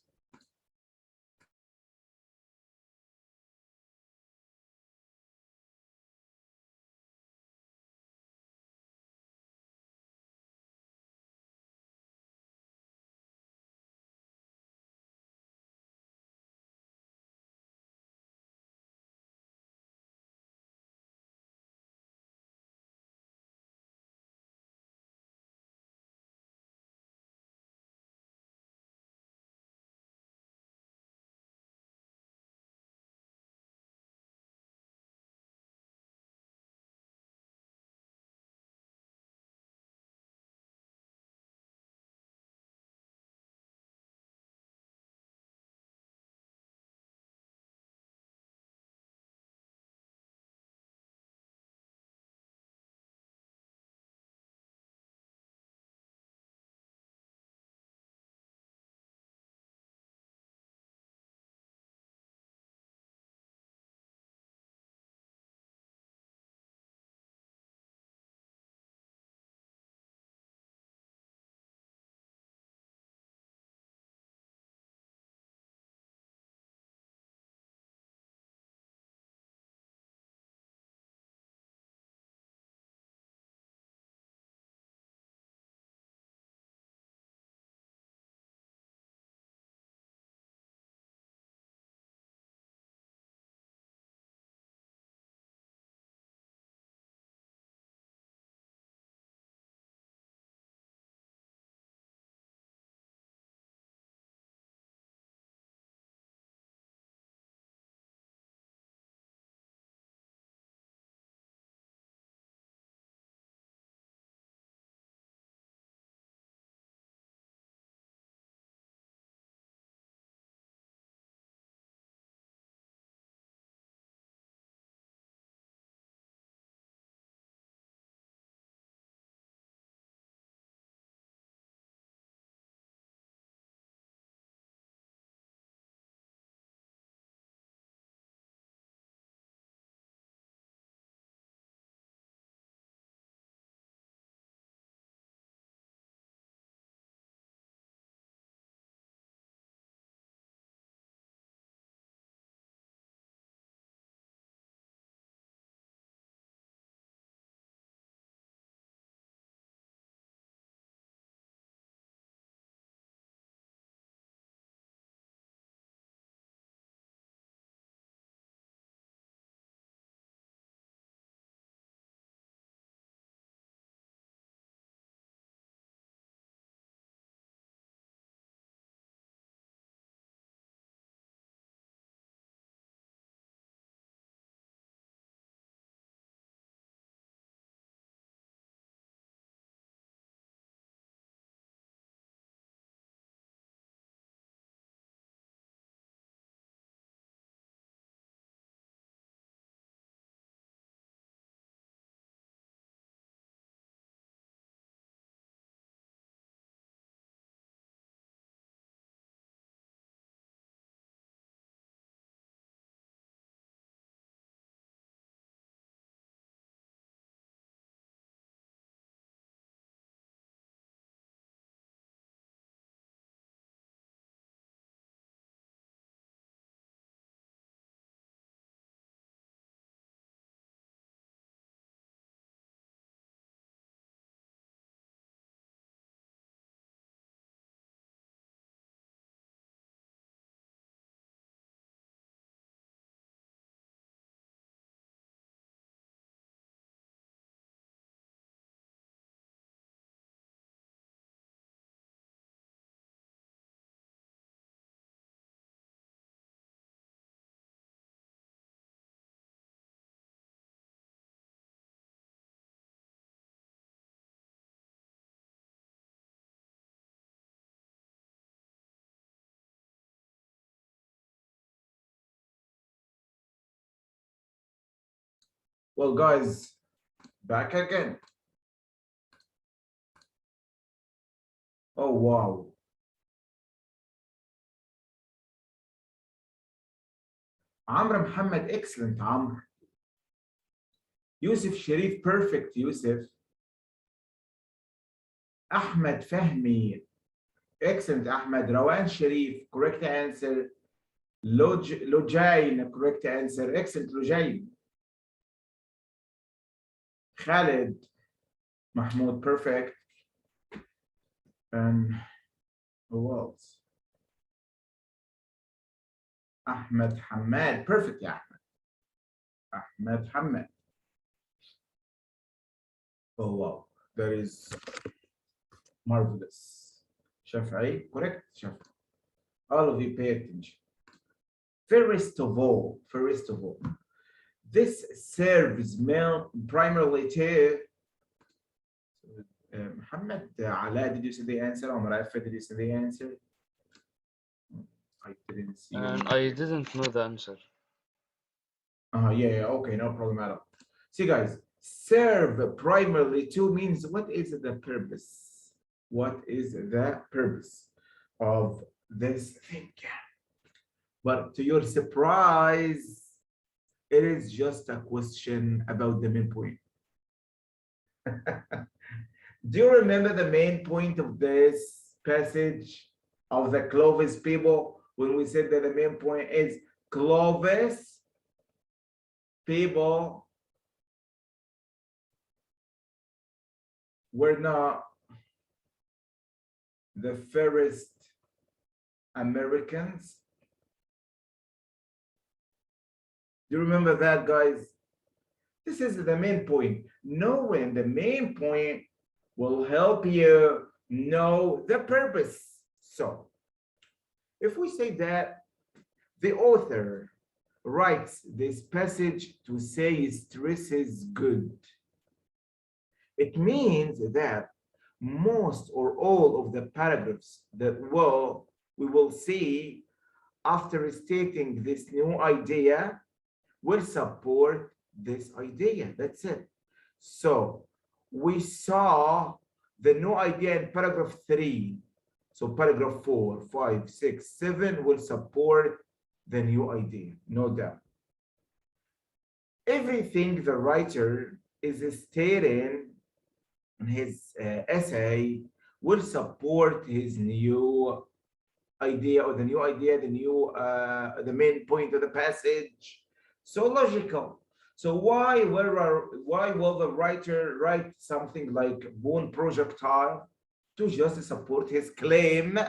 Well, guys, back again. Oh, wow. Amr Muhammad, excellent, Amr. Yusuf Sharif, perfect, Yusuf. Ahmed Fahmi, excellent, Ahmed. Rawan Sharif, correct answer. Lojain, correct answer. Excellent, Lojain. Khalid Mahmoud, perfect. And who else? Ahmed Hamad, perfect, yeah. Ahmed Hamad. Oh, wow. That is marvelous. Shafi'i, correct? Shafi'i. All of you pay attention. First of all, this serves primarily to Muhammad Ala, did you see the answer? Omar Afa, did you see the answer? I didn't see. And I didn't know the answer. Yeah, okay, no problem at all. See, guys, serve primarily to means what is the purpose? What is the purpose of this thing? But to your surprise, it is just a question about the main point. Do you remember the main point of this passage of the Clovis people when we said that the main point is Clovis people were not the first Americans? Do you remember that, guys? This is the main point. Knowing the main point will help you know the purpose. So, if we say that the author writes this passage to say stress is good, it means that most or all of the paragraphs that we will see after stating this new idea will support this idea. That's it. So we saw the new idea in paragraph 3. So paragraph 4, 5, 6, 7 will support the new idea, no doubt. Everything the writer is stating in his essay will support his new idea, or the new idea, the main point of the passage. So logical. So why will the writer write something like bone projectile? To just support his claim.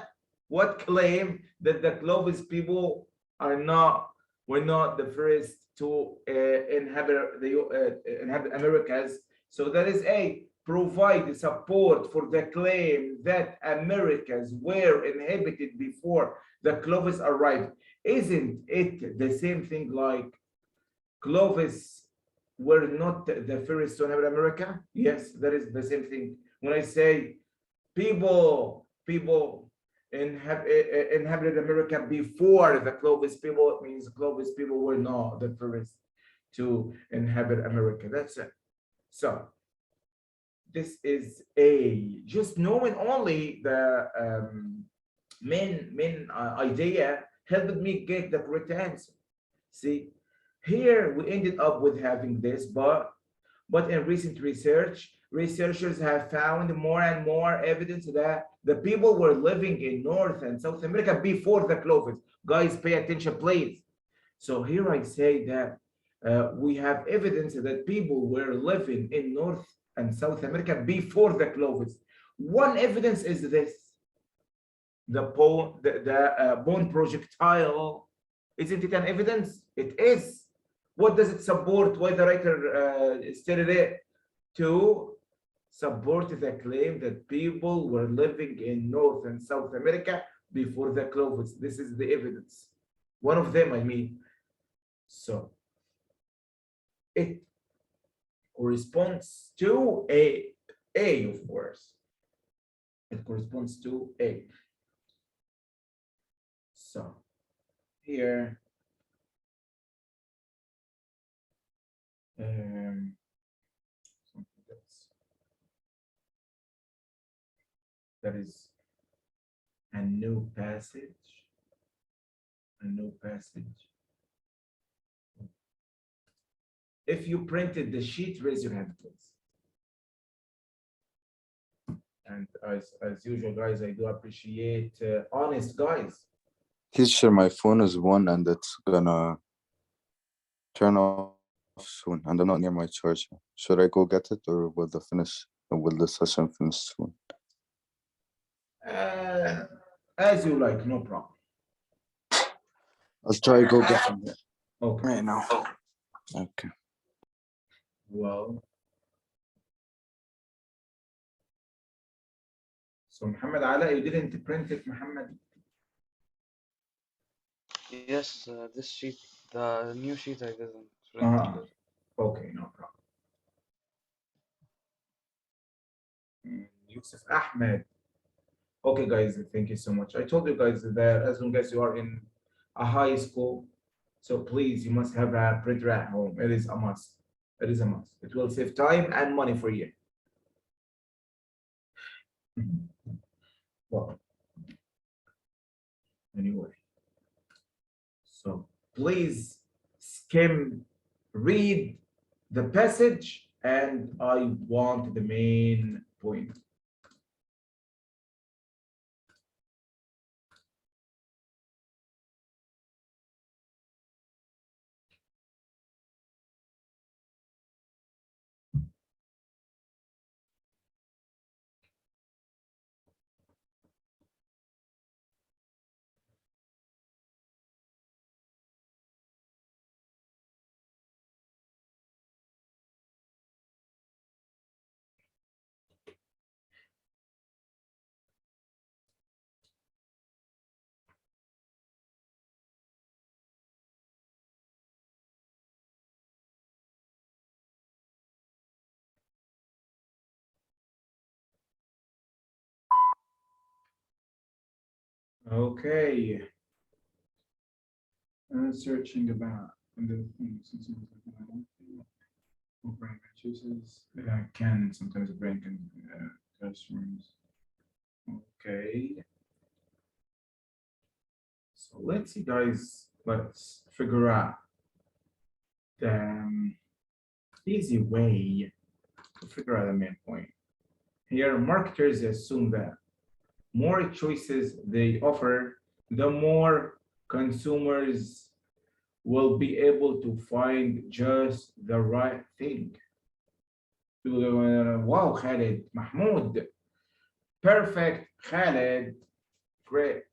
What claim? That the Clovis people were not the first to inhabit Americas. So that is provide support for the claim that Americas were inhabited before the Clovis arrived. Isn't it the same thing like Clovis were not the first to inhabit America? Yes, that is the same thing. When I say people inhabited America before the Clovis people, it means Clovis people were not the first to inhabit America. That's it. So this is just knowing only the main idea helped me get the correct answer. See, here we ended up with having this, but in recent research, researchers have found more and more evidence that the people were living in North and South America before the Clovis. Guys, pay attention, please. So here I say that we have evidence that people were living in North and South America before the Clovis. One evidence is this: the bone projectile. Isn't it an evidence? It is. What does it support? Why the writer stated it? To support the claim that people were living in North and South America before the Clovis. This is the evidence. One of them, I mean. So it corresponds to A, of course. It corresponds to A. So here, That is a new passage. A new passage. If you printed the sheet, raise your hand, please. And as usual, guys, I do appreciate honest guys. Teacher, my phone is one and it's gonna turn off soon and I'm not near my charger. Should I go get it or will the session finish soon? As you like, no problem. I'll try to go get it Okay. right now. Okay. Well, so Muhammad Ala, you didn't print it, Muhammad? Yes, this sheet, the new sheet I didn't print it. Okay, no problem. Yusuf Ahmed. Okay, guys, thank you so much. I told you guys that as long as you are in a high school, so please, you must have a printer at home. It is a must. It is a must. It will save time and money for you. Well, anyway, so please skim, read the passage, and I want the main point. Okay. Searching about the things brain chooses can sometimes brain can classrooms. Okay. So let's see, guys. Let's figure out the easy way to figure out the main point. Here, marketers assume that more choices they offer, the more consumers will be able to find just the right thing. Wow, Khalid, Mahmoud. Perfect, Khalid. Great.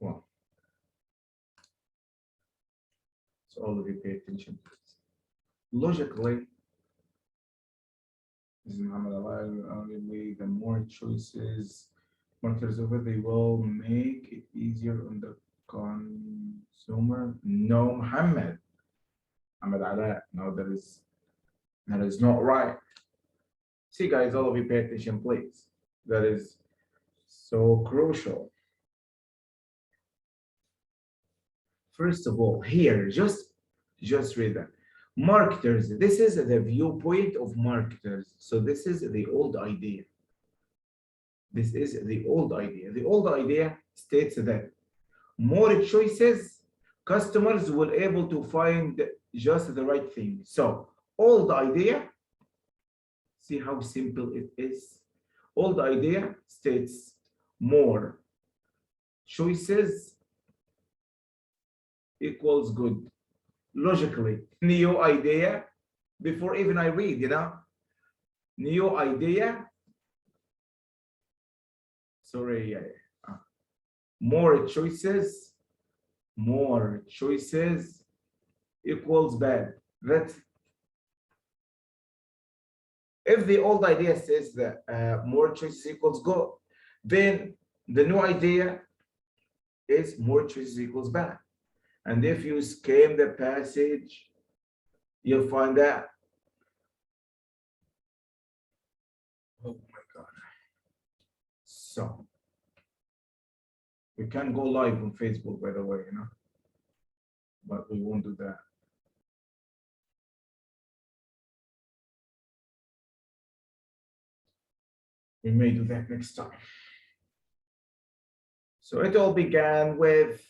Wow. So all of you pay attention, please. Logically, this is Muhammad Ali, the more choices marketers over, they will make it easier on the consumer. No, Muhammad. Muhammad Ali, no, that is not right. See, guys, all of you pay attention, please. That is so crucial. First of all, here, just read that. Marketers, this is the viewpoint of marketers. So this is the old idea. This is the old idea. The old idea states that more choices, customers will able to find just the right thing. So old idea, see how simple it is. Old idea states more choices equals good. Logically, new idea, before even I read, new idea, sorry, more choices equals bad. That's if the old idea says that more choices equals good, then the new idea is more choices equals bad. And if you skim the passage, you'll find that. Oh my God. So we can go live on Facebook, by the way, but we won't do that. We may do that next time. So it all began with,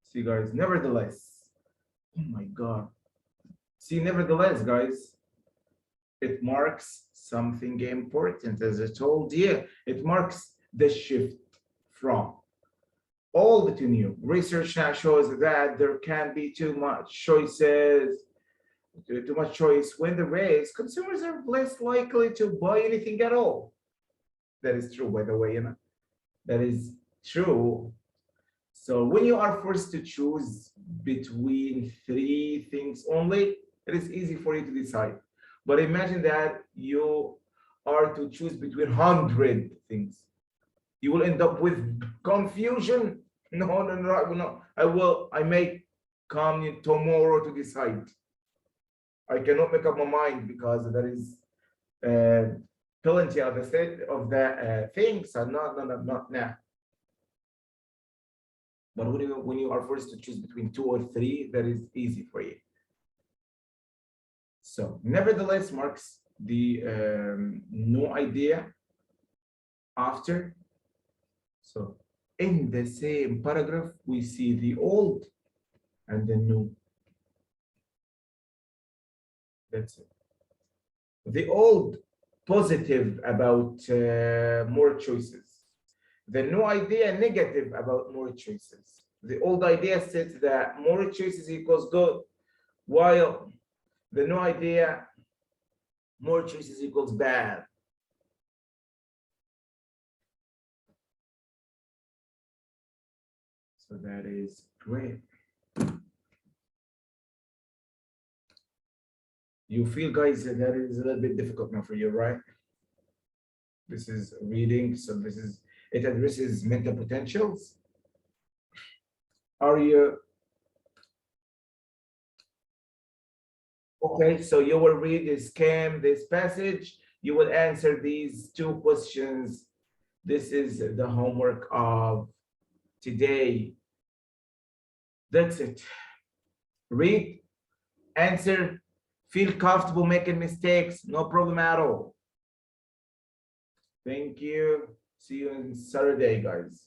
see guys, nevertheless. Oh my God. See, nevertheless, guys, it marks something important. As I told you, it marks the shift from old to new. Research now shows that there can be too much choices, too much choice. When the race, consumers are less likely to buy anything at all. That is true, by the way, you know. That is true. So when you are forced to choose between 3 things only, it is easy for you to decide. But imagine that you are to choose between 100 things. You will end up with confusion. No, no, no, no. I may come tomorrow to decide. I cannot make up my mind because there is plenty of the things are not now. But when you are forced to choose between 2 or 3, that is easy for you. So, nevertheless, marks the no idea after. So, in the same paragraph, we see the old and the new. That's it. The old, positive about more choices. The new idea, negative about more choices. The old idea says that more choices equals good, while the new idea, more choices equals bad. So that is great. You feel, guys, that is a little bit difficult now for you, right? This is reading, so it addresses mental potentials. Are you okay? So you will read, scan this passage. You will answer these 2 questions. This is the homework of today. That's it. Read, answer, feel comfortable making mistakes, no problem at all. Thank you. See you on Saturday, guys.